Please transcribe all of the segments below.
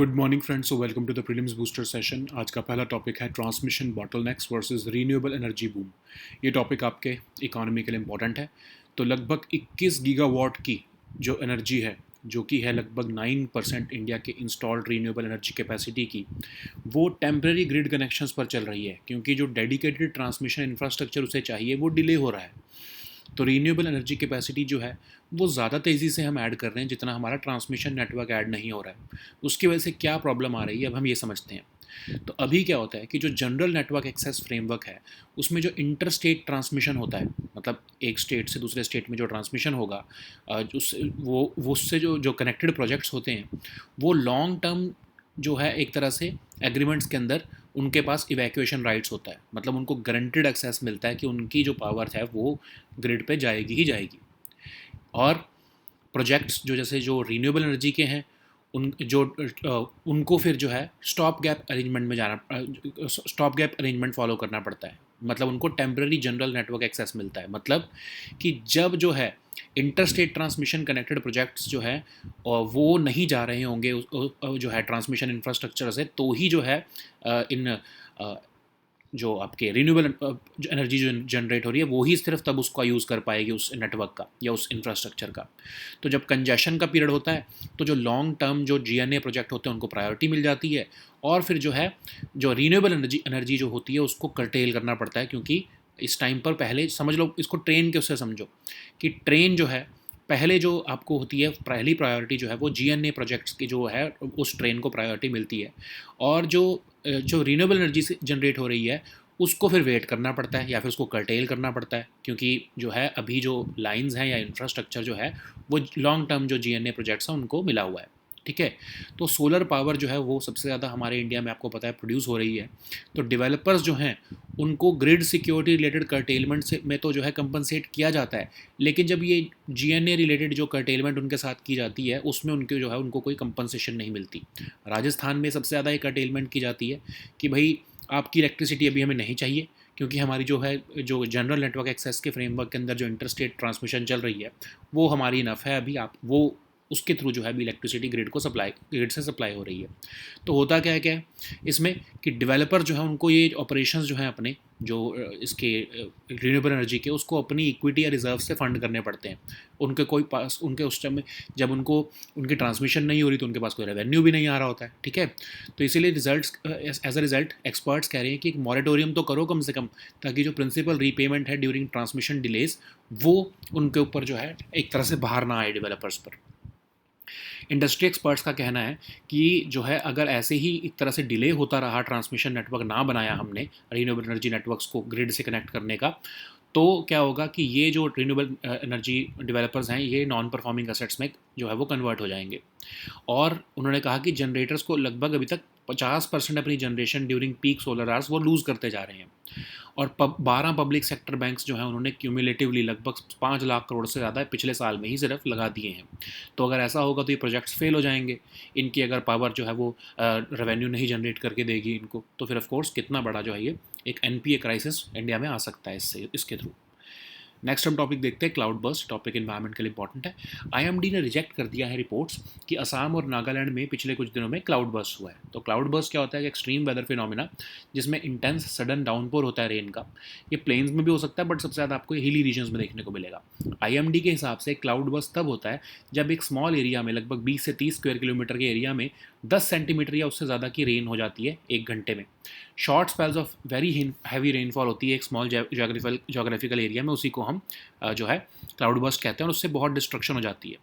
Good morning friends, so welcome to the prelims booster session. आज का पहला topic है transmission bottlenecks versus renewable energy boom. ये topic आपके इकोनॉमी के लिए इंपॉर्टेंट है। तो लगभग 21 गीगावाट की जो एनर्जी है, जो कि है लगभग 9% इंडिया के इंस्टॉल्ड रीन्यूएबल एनर्जी कैपेसिटी की, वो टेम्प्रेरी ग्रिड कनेक्शंस पर चल रही है, क्योंकि जो डेडिकेटेड ट्रांसमिशन इंफ्रास्ट्रक्चर उसे चाहिए वो डिले हो रहा है। तो रीन्यूएबल एनर्जी कैपेसिटी जो है वो ज़्यादा तेज़ी से हम ऐड कर रहे हैं जितना हमारा ट्रांसमिशन नेटवर्क ऐड नहीं हो रहा है। उसकी वजह से क्या प्रॉब्लम आ रही है, अब हम ये समझते हैं। तो अभी क्या होता है कि जो जनरल नेटवर्क एक्सेस फ्रेमवर्क है, उसमें जो इंटर स्टेट ट्रांसमिशन होता है, मतलब एक स्टेट से दूसरे स्टेट में जो ट्रांसमिशन होगा, उससे वो उससे जो जो कनेक्टेड प्रोजेक्ट्स होते हैं, वो लॉन्ग टर्म जो है एक तरह से एग्रीमेंट्स के अंदर उनके पास इवैक्यूएशन राइट्स होता है। मतलब उनको गारंटेड एक्सेस मिलता है कि उनकी जो पावर है वो ग्रिड पे जाएगी ही जाएगी। और प्रोजेक्ट्स जो जैसे जो रीन्यूएबल एनर्जी के हैं, उनको फिर जो है स्टॉप गैप अरेंजमेंट फॉलो करना पड़ता है। मतलब उनको टेम्प्रेरी जनरल नेटवर्क एक्सेस मिलता है। मतलब कि जब जो है inter state transmission connected projects जो है और वो नहीं जा रहे होंगे जो है ट्रांसमिशन इंफ्रास्ट्रक्चर से, तो ही जो है इन जो आपके रीन्यूएबल जो एनर्जी जो जनरेट हो रही है वो ही सिर्फ तब उसका यूज़ कर पाएगी, उस नेटवर्क का या उस इंफ्रास्ट्रक्चर का। तो जब कंजेशन का पीरियड होता है तो जो लॉन्ग टर्म जो जीएनए प्रोजेक्ट होते हैं उनको प्रायोरिटी मिल जाती है, और फिर जो है जो रीन्यूएबल एनर्जी जो होती है उसको कर्टेल करना पड़ता है। क्योंकि इस टाइम पर पहले समझ लो, इसको ट्रेन के उससे समझो कि ट्रेन जो है पहले जो आपको होती है पहली प्रायोरिटी जो है वो जीएनए प्रोजेक्ट्स की जो है उस ट्रेन को प्रायोरिटी मिलती है, और जो रीन्यूएबल एनर्जी से जनरेट हो रही है उसको फिर वेट करना पड़ता है या फिर उसको कर्टेल करना पड़ता है। क्योंकि जो है अभी जो लाइंस हैं या इंफ्रास्ट्रक्चर जो है वो लॉन्ग टर्म जो जीएनए प्रोजेक्ट्स हैं उनको मिला हुआ है। ठीक है। तो सोलर पावर जो है वो सबसे ज़्यादा हमारे इंडिया में आपको पता है प्रोड्यूस हो रही है। तो डेवलपर्स जो हैं उनको ग्रिड सिक्योरिटी रिलेटेड कर्टेलमेंट से में तो जो है कंपनसेट किया जाता है, लेकिन जब ये जीएनए रिलेटेड जो कर्टेलमेंट उनके साथ की जाती है उसमें उनके जो है उनको कोई कंपनसेशन नहीं मिलती। राजस्थान में सबसे ज़्यादा ये कर्टेलमेंट की जाती है कि भाई आपकी इलेक्ट्रिसिटी अभी हमें नहीं चाहिए, क्योंकि हमारी जो है जो जनरल नेटवर्क एक्सेस के फ्रेमवर्क के अंदर जो इंटर स्टेट ट्रांसमिशन चल रही है वो हमारी इनफ है, अभी आप वो उसके थ्रू जो है अभी इलेक्ट्रिसिटी ग्रिड से सप्लाई हो रही है। तो होता क्या है इसमें कि डेवलपर जो है उनको ये ऑपरेशंस जो हैं अपने जो इसके रीन्यूएबल एनर्जी के, उसको अपनी इक्विटी या रिजर्व से फंड करने पड़ते हैं। उनके कोई पास उनके उस टाइम में जब उनको उनकी ट्रांसमिशन नहीं हो रही तो उनके पास कोई रेवेन्यू भी नहीं आ रहा होता है। ठीक है। तो इसीलिए एज अ रिजल्ट एक्सपर्ट्स कह रहे हैं कि एक मॉरेटोरियम तो करो कम से कम, ताकि जो प्रिंसिपल रीपेमेंट है ड्यूरिंग ट्रांसमिशन डिलेज वो उनके ऊपर जो है एक तरह से बाहर ना आए डेवलपर्स पर। इंडस्ट्री एक्सपर्ट्स का कहना है कि जो है अगर ऐसे ही एक तरह से डिले होता रहा, ट्रांसमिशन नेटवर्क ना बनाया हमने रीन्यूएबल एनर्जी नेटवर्क्स को ग्रिड से कनेक्ट करने का, तो क्या होगा कि ये जो रीन्यूएबल एनर्जी डेवलपर्स हैं ये नॉन परफॉर्मिंग असेट्स में जो है वो कन्वर्ट हो जाएंगे। और उन्होंने कहा कि जनरेटर्स को लगभग अभी तक 50% अपनी generation during peak solar hours वो लूज़ करते जा रहे हैं। और 12 पब्लिक सेक्टर बैंक्स जो हैं उन्होंने क्यूमुलेटिवली लगभग 5 लाख करोड़ से ज़्यादा पिछले साल में ही सिर्फ लगा दिए हैं। तो अगर ऐसा होगा तो ये प्रोजेक्ट्स फेल हो जाएंगे। इनकी अगर पावर जो है वो रेवेन्यू नहीं जनरेट करके देगी इनको, तो फिर ऑफ कोर्स कितना बड़ा जो है ये एक एनपीए क्राइसिस इंडिया में आ सकता है इसके थ्रू। नेक्स्ट हम टॉपिक देखते हैं क्लाउड बर्स्ट। टॉपिक इन्वायरमेंट के लिए इंपॉर्टेंट है। आईएमडी ने रिजेक्ट कर दिया है रिपोर्ट्स कि असम और नागालैंड में पिछले कुछ दिनों में क्लाउड बर्स्ट हुआ है। तो क्लाउड बर्स्ट क्या होता है? एक्सट्रीम वेदर फिनोमिना जिसमें इंटेंस सडन डाउनपोर होता है रेन का। ये प्लेन्स में भी हो सकता है, बट सबसे ज़्यादा आपको हिली रीजन्स में देखने को मिलेगा। आईएमडी के हिसाब से क्लाउड बर्स्ट तब होता है जब एक स्मॉल एरिया में लगभग 20 से 30 स्क्वायर किलोमीटर के एरिया में 10 सेंटीमीटर या उससे ज़्यादा की रेन हो जाती है एक घंटे में। Short spells of very heavy rainfall होती है एक स्मॉल जोग्राफिकल एरिया में, उसी को हम जो है क्लाउड बर्स्ट कहते हैं, और उससे बहुत डिस्ट्रक्शन हो जाती है।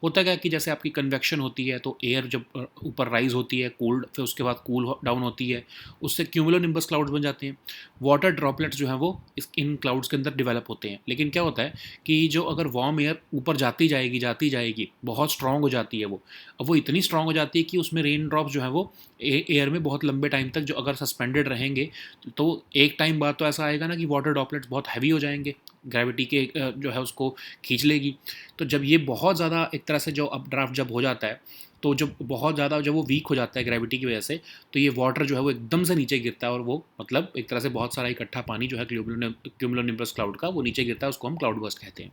होता क्या है कि जैसे आपकी कन्वेक्शन होती है तो एयर जब ऊपर राइज होती है कोल्ड, फिर उसके बाद कूल डाउन होती है, उससे क्यूमुलोनिम्बस क्लाउड्स बन जाते हैं। वाटर ड्रॉपलेट्स जो हैं वो इन क्लाउड्स के अंदर डेवलप होते हैं। लेकिन क्या होता है कि जो अगर वार्म एयर ऊपर जाती जाएगी बहुत स्ट्रॉन्ग हो जाती है वो। अब वो इतनी स्ट्रॉन्ग हो जाती है कि उसमें रेन ड्रॉप्स जो है वो एयर में बहुत लंबे टाइम तक जो अगर सस्पेंडेड रहेंगे तो एक टाइम बाद तो ऐसा आएगा ना कि वाटर ड्रॉपलेट्स बहुत हैवी हो जाएंगे, ग्रेविटी के जो है उसको खींच लेगी। तो जब ये बहुत ज़्यादा एक तरह से जो अपड्राफ्ट जब हो जाता है, तो जब बहुत ज़्यादा जब वो वीक हो जाता है ग्रेविटी की वजह से, तो ये वाटर जो है वो एकदम से नीचे गिरता है, और वो मतलब एक तरह से बहुत सारा इकट्ठा पानी जो है क्यूमुलोनिम्बस क्लाउड का वो नीचे गिरता है, उसको हम क्लाउड बर्स्ट कहते हैं।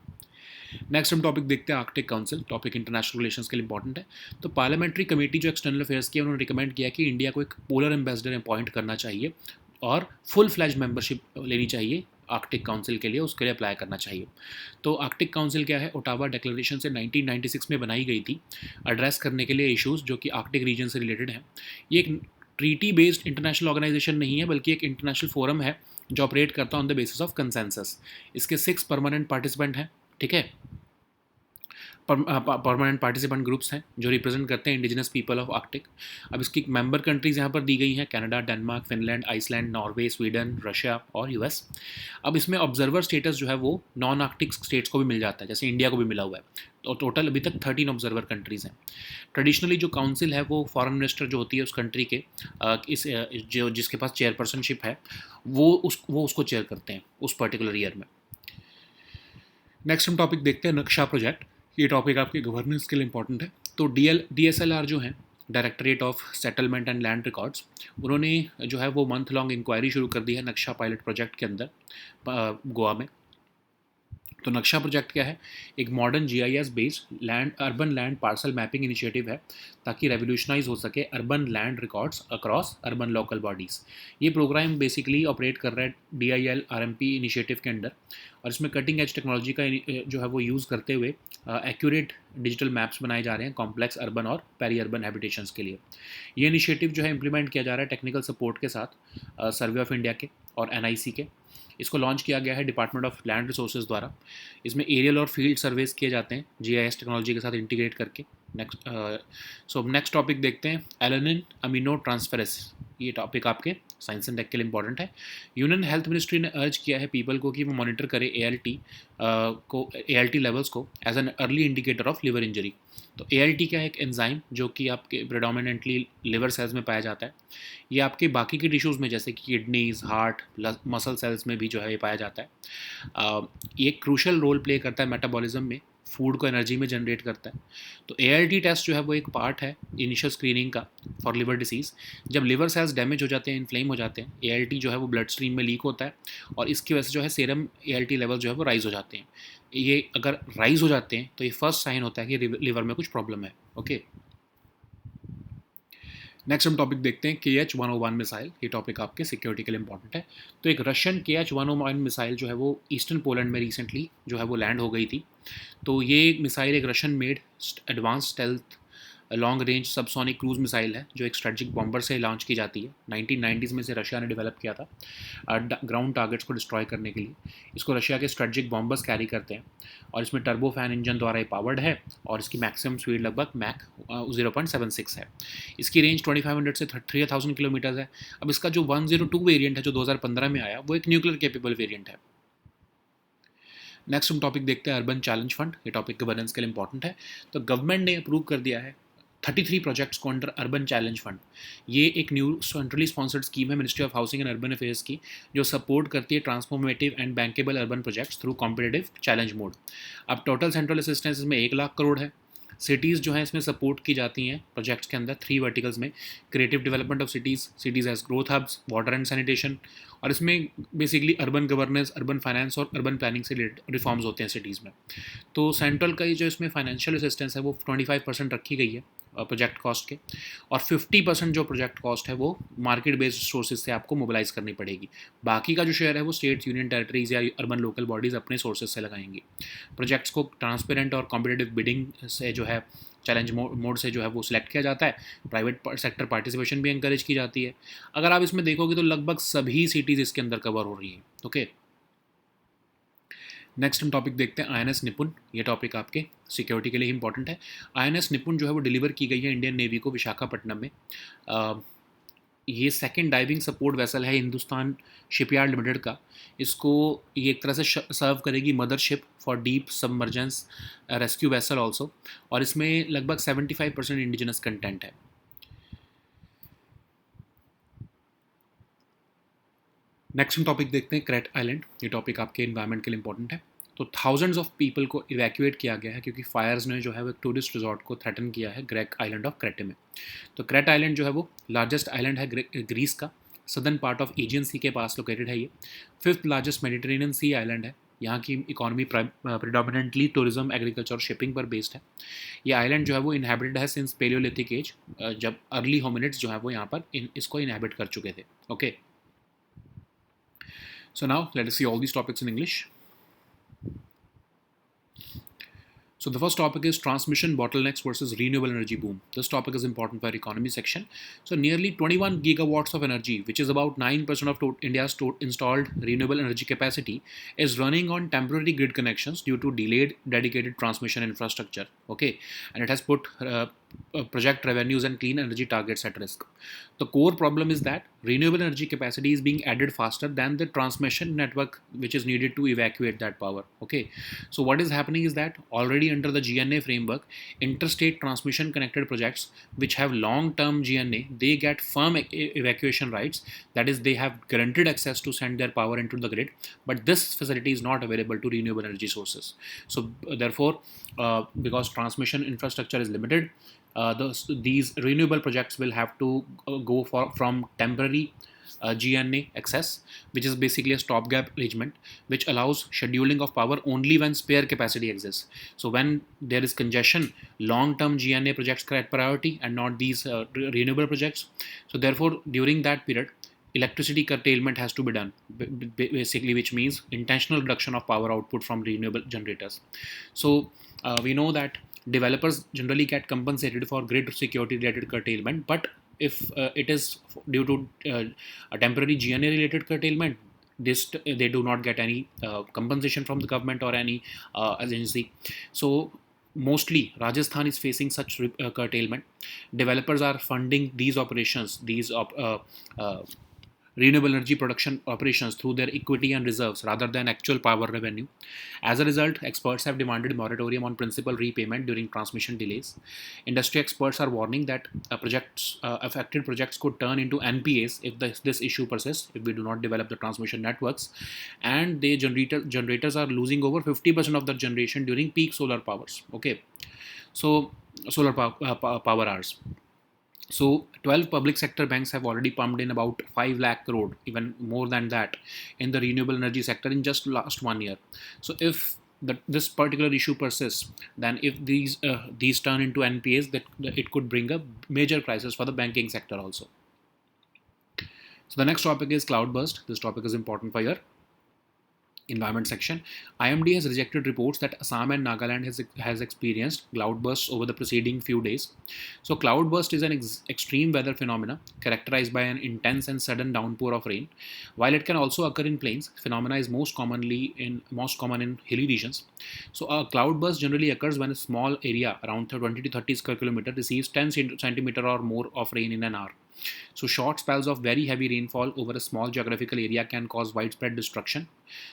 नेक्स्ट हम टॉपिक देखते हैं Arctic council, topic international relations के लिए इंपॉर्टेंट है। तो पार्लियामेंट्री कमेटी जो एक्सटर्नल अफेयर्स की है, उन्होंने रिकमेंड किया कि इंडिया को एक पोलर एम्बेसडर अपॉइंट करना चाहिए और फुल फ्लैज मेंबरशिप लेनी चाहिए आर्कटिक काउंसिल के लिए, उसके लिए अप्लाई करना चाहिए। तो आर्कटिक काउंसिल क्या है, ओटावा डिक्लेरेशन से 1996 में बनाई गई थी, एड्रेस करने के लिए इश्यूज जो कि आर्कटिक रीजन से रिलेटेड हैं। ये एक ट्रीटी बेस्ड इंटरनेशनल ऑर्गेनाइजेशन नहीं है, बल्कि एक इंटरनेशनल फोरम है जो ऑपरेट करता है on the basis of consensus. इसके 6 परमानेंट पार्टिसिपेंट हैं, ठीक है, परमानेंट पार्टिसिपेंट ग्रुप्स हैं जो रिप्रेजेंट करते हैं इंडिजिनस पीपल ऑफ आर्कटिक। अब इसकी मेंबर कंट्रीज़ यहाँ पर दी गई हैं, Canada, Denmark, Finland, Iceland, Norway, Sweden, Russia और यूएस। अब इसमें ऑब्जर्वर स्टेटस जो है वो नॉन आर्कटिक स्टेट्स को भी मिल जाता है, जैसे इंडिया को भी मिला हुआ है। तो टोटल अभी तक 13 ऑब्जर्वर कंट्रीज़ हैं। ट्रेडिशनली जो काउंसिल है वो फॉरेन मिनिस्टर जो होती है उस कंट्री के जो जिसके पास चेयरपर्सनशिप है वो उसको चेयर करते हैं उस पर्टिकुलर ईयर में। नेक्स्ट हम टॉपिक देखते हैं नक्शा प्रोजेक्ट। ये टॉपिक आपके गवर्नेंस के लिए इंपॉर्टेंट है। तो DSLR जो है, directorate of settlement and land records, उन्होंने जो है वो मंथ लॉन्ग इंक्वायरी शुरू कर दी है नक्शा पायलट प्रोजेक्ट के अंदर गोवा में। तो नक्शा प्रोजेक्ट क्या है, एक modern GIS based urban land parcel mapping initiative है ताकि रेवोल्यूशनाइज हो सके urban land records across urban local bodies. ये प्रोग्राम बेसिकली ऑपरेट कर रहा है DIL RMP इनिशिएटिव के अंडर, और इसमें कटिंग एज टेक्नोलॉजी का जो है वो यूज़ करते हुए एक्यूरेट डिजिटल मैप्स बनाए जा रहे हैं कॉम्प्लेक्स अर्बन और पेरी अर्बन हैबिटेशंस के लिए। ये इनिशिएटिव जो है इम्प्लीमेंट किया जा रहा है टेक्निकल सपोर्ट के साथ सर्वे ऑफ इंडिया के और NIC के। इसको लॉन्च किया गया है डिपार्टमेंट ऑफ लैंड रिसोर्सेज द्वारा। इसमें एरियल और फील्ड सर्वेस किए जाते हैं GIS टेक्नोलॉजी के साथ इंटीग्रेट करके। नेक्स्ट टॉपिक देखते हैं एलेनिन अमीनो ट्रांसफेरेस। ये टॉपिक आपके साइंस एंड टेक के लिए इंपॉर्टेंट है। यूनियन हेल्थ मिनिस्ट्री ने अर्ज किया है पीपल को कि वो मॉनिटर करे ALT लेवल्स को as an early indicator of liver injury. तो ALT क्या है, एक एंजाइम जो कि आपके प्रेडोमिनेंटली लिवर सेल्स में पाया जाता है। ये आपके बाकी के टिश्यूज़ में जैसे कि किडनीज, हार्ट, मसल सेल्स में भी जो है ये पाया जाता है। ये क्रूशल रोल प्ले करता है मेटाबॉलिज्म में, फूड को एनर्जी में जनरेट करता है। तो ALT टेस्ट जो है वो एक पार्ट है इनिशियल स्क्रीनिंग का फॉर लिवर डिसीज़। जब लिवर सेल्स डैमेज हो जाते हैं, इन्फ्लेम हो जाते हैं, ALT जो है वो ब्लड स्ट्रीम में लीक होता है और इसकी वजह से जो है सीरम ALT लेवल जो है वो राइज़ हो जाते हैं। ये अगर राइज़ हो जाते हैं तो ये फर्स्ट साइन होता है कि लिवर में कुछ प्रॉब्लम है। ओके, नेक्स्ट हम टॉपिक देखते हैं KH-101 मिसाइल। ये टॉपिक आपके सिक्योरिटी के लिए इंपॉर्टेंट है। तो एक रशियन KH-101 मिसाइल जो है वो ईस्टर्न पोलैंड में रिसेंटली जो है वो लैंड हो गई थी। तो ये मिसाइल एक Russian made advance stealth long range subsonic cruise missile है जो एक स्ट्रेटजिक बॉम्बर से लॉन्च की जाती है। 1990s में से रशिया ने डेवलप किया था ग्राउंड टारगेट्स को डिस्ट्रॉय करने के लिए। इसको रशिया के स्ट्रेटजिक बॉम्बर्स कैरी करते हैं और इसमें टर्बो फैन इंजन द्वारा ये पावर्ड है और इसकी मैक्सिमम स्पीड लगभग मैक 0.76 है। इसकी रेंज 2500 से 3000 किलोमीटर है। अब इसका जो 102 वेरिएंट है जो 2015 में आया वो एक न्यूक्लियर केपेबल वेरिएंट है। नेक्स्ट हम टॉपिक देखते हैं अर्बन चैलेंज फंड। ये टॉपिक गवर्नेंस के लिए इंपॉर्टेंट है। तो गवर्नमेंट ने अप्रूव कर दिया है 33 प्रोजेक्ट्स को अंडर अर्बन चैलेंज फंड। ये एक न्यू सेंट्रली स्पॉन्सर्ड स्कीम है ministry of housing and urban affairs की, जो सपोर्ट करती है transformative and bankable urban projects through competitive challenge mode. अब टोटल सेंट्रल असिस्टेंस इसमें 1 लाख करोड़ है। सिटीज़ जो हैं इसमें सपोर्ट की जाती हैं प्रोजेक्ट्स के अंदर 3 वर्टिकल्स में, creative development of cities as growth hubs, water and sanitation, और इसमें basically urban governance, urban finance और अर्बन प्लानिंग से रिलेटेड रिफॉर्म्स होते हैं सिटीज़ में। तो सेंट्रल का जो इसमें फाइनेंशियल असिस्टेंस है वो 25% रखी गई है प्रोजेक्ट कॉस्ट के, और 50% जो प्रोजेक्ट कॉस्ट है वो मार्केट बेस्ड सोर्सेज से आपको मोबिलाइज करनी पड़ेगी। बाकी का जो शेयर है वो स्टेट्स, यूनियन टेरिटरीज या अर्बन लोकल बॉडीज़ अपने सोर्सेज से लगाएंगी। प्रोजेक्ट्स को ट्रांसपेरेंट और कॉम्पिटेटिव बिडिंग से जो है चैलेंज मोड से जो है वो सिलेक्ट किया जाता है। प्राइवेट सेक्टर पार्टिसिपेशन भी इंकरेज की जाती है। अगर आप इसमें देखोगे तो लगभग सभी सिटीज़ इसके अंदर कवर हो रही हैं। ओके, नेक्स्ट हम टॉपिक देखते हैं INS निपुण। ये टॉपिक आपके सिक्योरिटी के लिए इंपॉर्टेंट है। INS निपुण जो है वो डिलीवर की गई है इंडियन नेवी को विशाखापट्टनम में। ये सेकंड डाइविंग सपोर्ट वेसल है हिंदुस्तान शिपयार्ड लिमिटेड का। इसको ये एक तरह से सर्व करेगी mothership for deep submergence rescue vessel also, और इसमें लगभग 75% इंडिजिनस कंटेंट है। नेक्स्ट हम टॉपिक देखते हैं क्रेट आइलैंड। ये टॉपिक आपके इन्वायरमेंट के लिए इंपॉर्टेंट है। तो थाउजेंड्स ऑफ पीपल को इवैक्यूएट किया गया है क्योंकि फायर्स ने जो है वो एक टूरिस्ट रिजॉर्ट को थ्रेटन किया है ग्रेक आइलैंड ऑफ क्रेटे में। तो क्रेट आइलैंड जो है वो लार्जेस्ट आइलैंड है ग्रीस का, सदर्न पार्ट ऑफ एजियन सी के पास लोकेटेड है। ये 5th लार्जेस्ट मेडिटेरेनियन सी आइलैंड है। यहाँ की इकोनॉमी प्रिडोमिनेंटली टूरिज्म, एग्रीकल्चर और शिपिंग पर बेस्ड है। ये आइलैंड जो है वो इनहेबिटेड है सिंस पेलियोलिथिक एज, जब अर्ली होमिनिड्स जो है वो यहाँ पर इसको इनहेबिट कर चुके थे। Okay, so now let us see all these topics in English. So the first topic is transmission bottlenecks versus renewable energy boom. This topic is important for our economy section. So nearly 21 gigawatts of energy, which is about 9% of India's installed renewable energy capacity, is running on temporary grid connections due to delayed dedicated transmission infrastructure. Okay, and it has put project revenues and clean energy targets at risk. The core problem is that renewable energy capacity is being added faster than the transmission network which is needed to evacuate that power. Okay, so what is happening is that already under the GNA framework, interstate transmission connected projects which have long-term GNA, they get firm evacuation rights. That is, they have guaranteed access to send their power into the grid, but this facility is not available to renewable energy sources. So therefore, because transmission infrastructure is limited, these renewable projects will have to go from temporary GNA access, which is basically a stopgap arrangement, which allows scheduling of power only when spare capacity exists. So when there is congestion, long-term GNA projects get priority and not these renewable projects. So therefore, during that period, electricity curtailment has to be done, basically, which means intentional reduction of power output from renewable generators. So we know that developers generally get compensated for grid security related curtailment, but if it is due to a temporary GNA related curtailment, they do not get any compensation from the government or any agency. So mostly Rajasthan is facing such curtailment. Developers are funding these operations, these renewable energy production operations through their equity and reserves rather than actual power revenue. As a result, experts have demanded moratorium on principal repayment during transmission delays. Industry experts are warning that affected projects could turn into NPAs if this issue persists, if we do not develop the transmission networks, and the generators are losing over 50% of their generation during peak solar powers. Okay, so solar power hours. So 12 public sector banks have already pumped in about 5 lakh crore, even more than that, in the renewable energy sector in just last 1 year. So if this particular issue persists, then if these turn into NPAs, that it could bring a major crisis for the banking sector also. So the next topic is cloudburst. This topic is important for your environment section. IMD has rejected reports that Assam and Nagaland has experienced cloudbursts over the preceding few days. So cloudburst is an extreme weather phenomena characterized by an intense and sudden downpour of rain. While it can also occur in plains, phenomena is most common in hilly regions. So a cloudburst generally occurs when a small area around 20 to 30 square kilometer receives 10 centimeter or more of rain in an hour. So short spells of very heavy rainfall over a small geographical area can cause widespread destruction.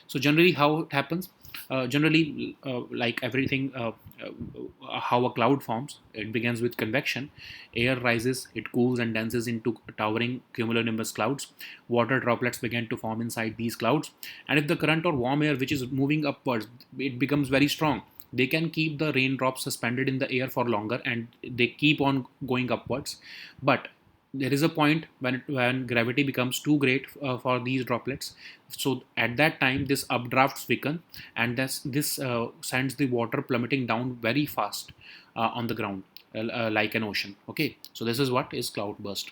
So generally how it happens, like everything, how a cloud forms, it begins with convection. Air rises, it cools and denses into towering cumulonimbus clouds. Water droplets begin to form inside these clouds, and if the current or warm air which is moving upwards, it becomes very strong, they can keep the raindrops suspended in the air for longer and they keep on going upwards. But there is a point when gravity becomes too great for these droplets. So at that time, this updrafts weaken, and this sends the water plummeting down very fast on the ground, like an ocean. Okay, so this is what is cloudburst.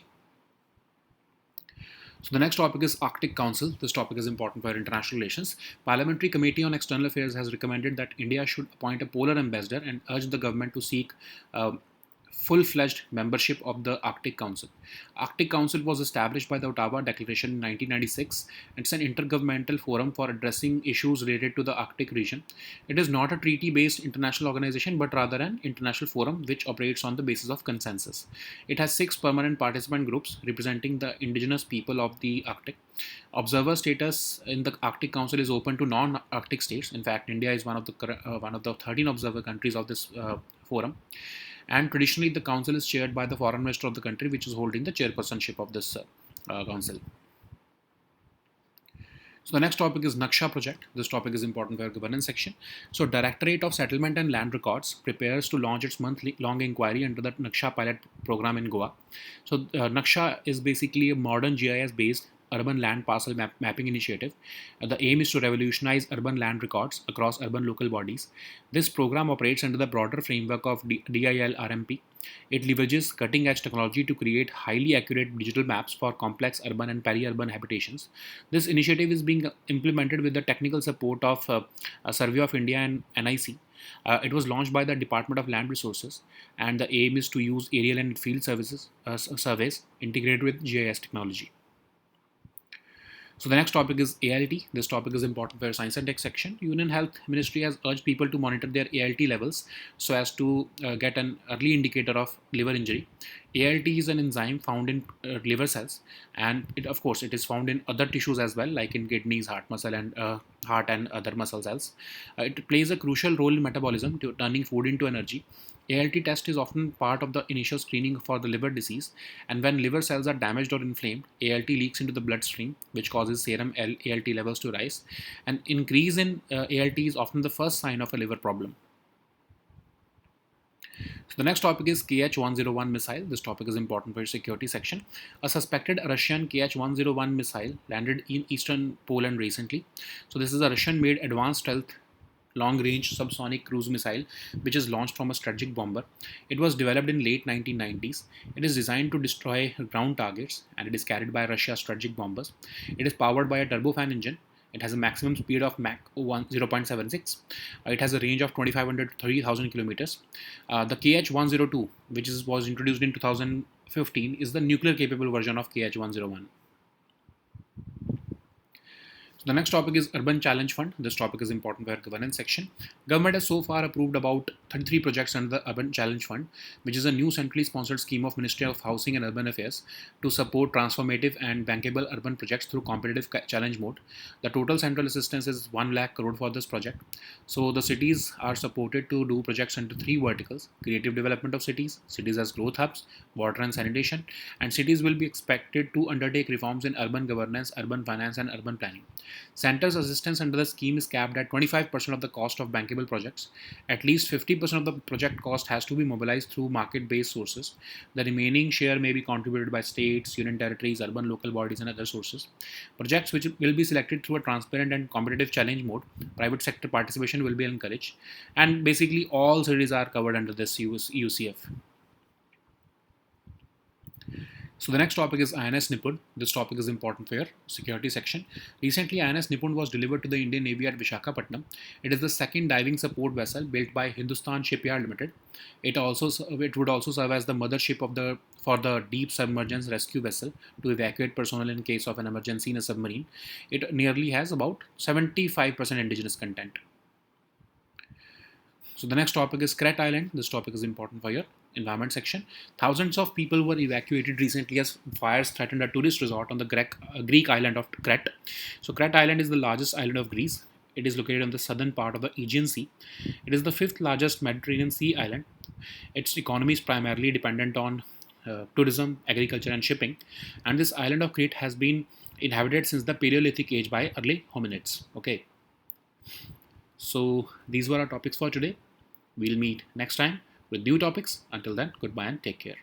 So the next topic is Arctic Council. This topic is important for international relations. Parliamentary Committee on External Affairs has recommended that India should appoint a polar ambassador and urge the government to seek full-fledged membership of the Arctic Council. Arctic Council was established by the Ottawa Declaration in 1996. It's an intergovernmental forum for addressing issues related to the Arctic region. It is not a treaty-based international organization, but rather an international forum which operates on the basis of consensus. It has 6 permanent participant groups representing the indigenous people of the Arctic. Observer status in the Arctic Council is open to non-Arctic states. In fact, India is one of the 13 observer countries of this forum. And traditionally, the council is chaired by the foreign minister of the country, which is holding the chairpersonship of this council. So the next topic is Naksha project. This topic is important for our governance section. So Directorate of Settlement and Land Records prepares to launch its month-long inquiry under the Naksha pilot program in Goa. So Naksha is basically a modern GIS-based Urban Land Parcel Mapping Initiative. The aim is to revolutionize urban land records across urban local bodies. This program operates under the broader framework of DIL RMP. It leverages cutting edge technology to create highly accurate digital maps for complex urban and peri-urban habitations. This initiative is being implemented with the technical support of Survey of India and NIC. It was launched by the Department of Land Resources, and the aim is to use aerial and field surveys integrated with GIS technology. So the next topic is ALT. This topic is important for your science and tech section. Union Health Ministry has urged people to monitor their ALT levels so as to get an early indicator of liver injury. ALT is an enzyme found in liver cells, and of course it is found in other tissues as well, like in kidneys, heart and other muscle cells. It plays a crucial role in metabolism, turning food into energy. ALT test is often part of the initial screening for the liver disease, and when liver cells are damaged or inflamed, ALT leaks into the bloodstream, which causes serum ALT levels to rise. An increase in ALT is often the first sign of a liver problem. So the next topic is KH-101 missile. This topic is important for your security section. A suspected Russian KH-101 missile landed in eastern Poland recently. So this is a Russian-made advanced stealth long-range subsonic cruise missile, which is launched from a strategic bomber. It was developed in late 1990s. It is designed to destroy ground targets, and it is carried by Russia's strategic bombers. It is powered by a turbofan engine. It has a maximum speed of Mach 0.76. It has a range of 2,500 to 30,000 kilometers. The KH-102, which was introduced in 2015, is the nuclear-capable version of KH-101. So the next topic is Urban Challenge Fund. This topic is important for our governance section. Government has so far approved about 33 projects under the Urban Challenge Fund, which is a new centrally sponsored scheme of Ministry of Housing and Urban Affairs to support transformative and bankable urban projects through competitive challenge mode. The total central assistance is 1 lakh crore for this project. So the cities are supported to do projects under 3 verticals: creative development of cities, cities as growth hubs, water and sanitation, and cities will be expected to undertake reforms in urban governance, urban finance, and urban planning. Center's assistance under the scheme is capped at 25% of the cost of bankable projects. At least 50% of the project cost has to be mobilized through market-based sources. The remaining share may be contributed by states, union territories, urban local bodies, and other sources. Projects which will be selected through a transparent and competitive challenge mode. Private sector participation will be encouraged. And basically all cities are covered under this EUCF. So the next topic is INS Nipun. This topic is important for your security section. Recently, INS Nipun was delivered to the Indian Navy at Visakhapatnam. It is the second diving support vessel built by Hindustan Shipyard Limited. It would also serve as the mothership for the deep submergence rescue vessel to evacuate personnel in case of an emergency in a submarine. It nearly has about 75% indigenous content. So the next topic is Crete Island. This topic is important for your environment section. Thousands of people were evacuated recently as fires threatened a tourist resort on the Greek island of Crete. So Crete Island is the largest island of Greece. It is located on the southern part of the Aegean Sea. It is the 5th largest Mediterranean Sea island. Its economy is primarily dependent on tourism, agriculture, and shipping. And this island of Crete has been inhabited since the Paleolithic age by early hominids. Okay. So these were our topics for today. We'll meet next time with new topics. Until then, goodbye and take care.